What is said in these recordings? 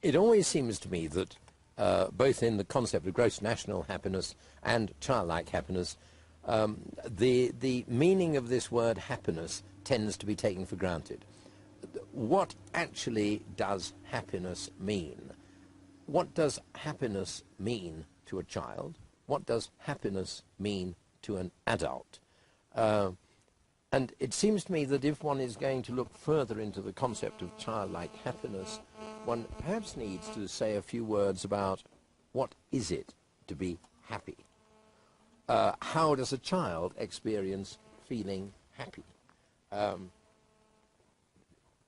It always seems to me that both in the concept of gross national happiness and childlike happiness, the meaning of this word happiness tends to be taken for granted. What actually does happiness mean? What does happiness mean to a child? What does happiness mean to an adult? And it seems to me that if one is going to look further into the concept of childlike happiness, one perhaps needs to say a few words about what is it to be happy? How does a child experience feeling happy?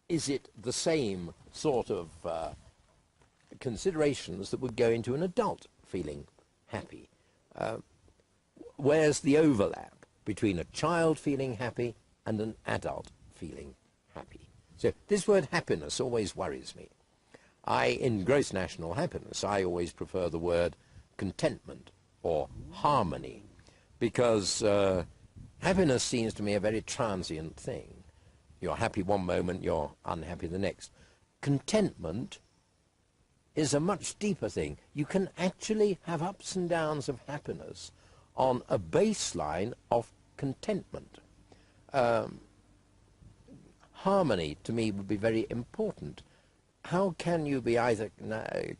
Is it the same sort of considerations that would go into an adult feeling happy? Where's the overlap between a child feeling happy and an adult feeling happy? So this word happiness always worries me. In gross national happiness, I always prefer the word contentment or harmony, because happiness seems to me a very transient thing. You're happy one moment, you're unhappy the next. Contentment is a much deeper thing. You can actually have ups and downs of happiness on a baseline of contentment. Harmony, to me, would be very important. How can you be either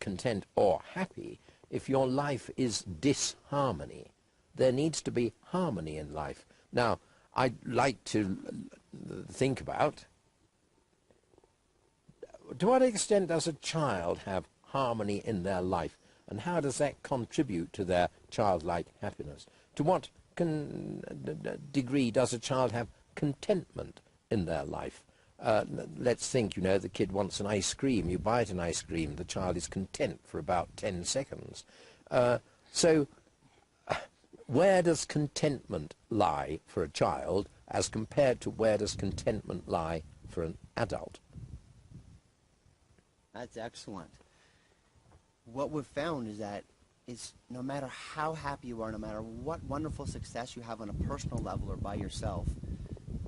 content or happy if your life is disharmony? There needs to be harmony in life. Now, I'd like to think about, to what extent does a child have harmony in their life, and how does that contribute to their childlike happiness? To what degree does a child have contentment in their life? Let's think, the kid wants an ice cream. You buy it an ice cream. The child is content for about 10 seconds. So where does contentment lie for a child as compared to where does contentment lie for an adult? That's excellent. What we've found is that no matter how happy you are, no matter what wonderful success you have on a personal level or by yourself,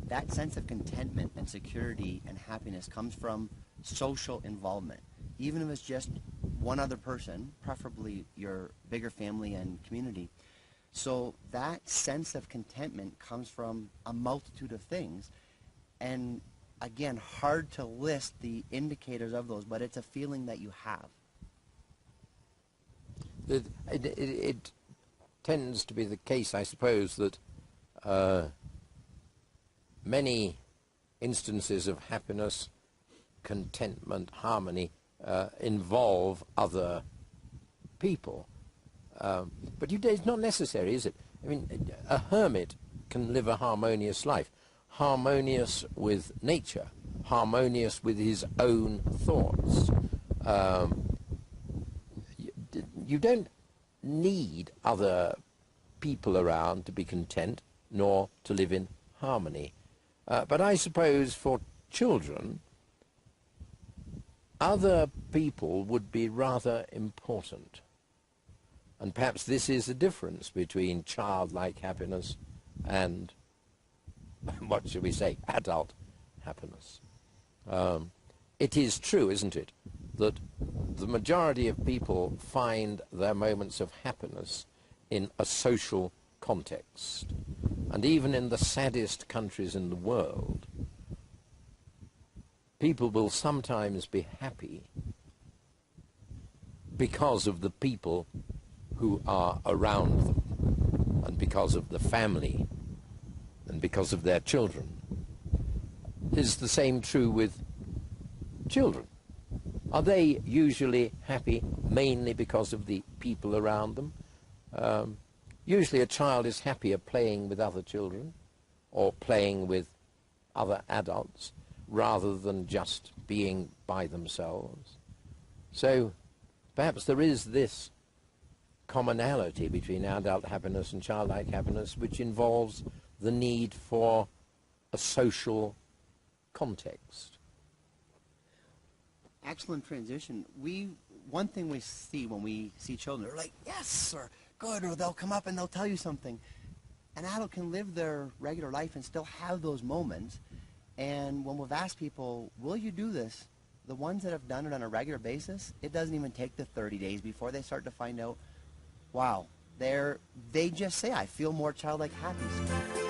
that sense of contentment and security and happiness comes from social involvement. Even if it's just one other person, preferably your bigger family and community. So that sense of contentment comes from a multitude of things. And again, hard to list the indicators of those, but it's a feeling that you have. It tends to be the case, I suppose, that many instances of happiness, contentment, harmony involve other people. But it's not necessary, is it? I mean, a hermit can live a harmonious life, harmonious with nature, harmonious with his own thoughts. You don't need other people around to be content, nor to live in harmony. But I suppose for children, other people would be rather important. And perhaps this is the difference between childlike happiness and, what should we say, adult happiness. It is true, isn't it, that the majority of people find their moments of happiness in a social context. And even in the saddest countries in the world, people will sometimes be happy because of the people who are around them, and because of the family, and because of their children. Is the same true with children? Are they usually happy mainly because of the people around them? Usually a child is happier playing with other children or playing with other adults rather than just being by themselves. So perhaps there is this commonality between adult happiness and childlike happiness, which involves the need for a social context. Excellent transition. One thing we see when we see children, they're like, yes, or good, or they'll come up and they'll tell you something. An adult can live their regular life and still have those moments. And when we've asked people, will you do this? the ones that have done it on a regular basis, it doesn't even take the 30 days before they start to find out, wow, they just say, I feel more childlike happy.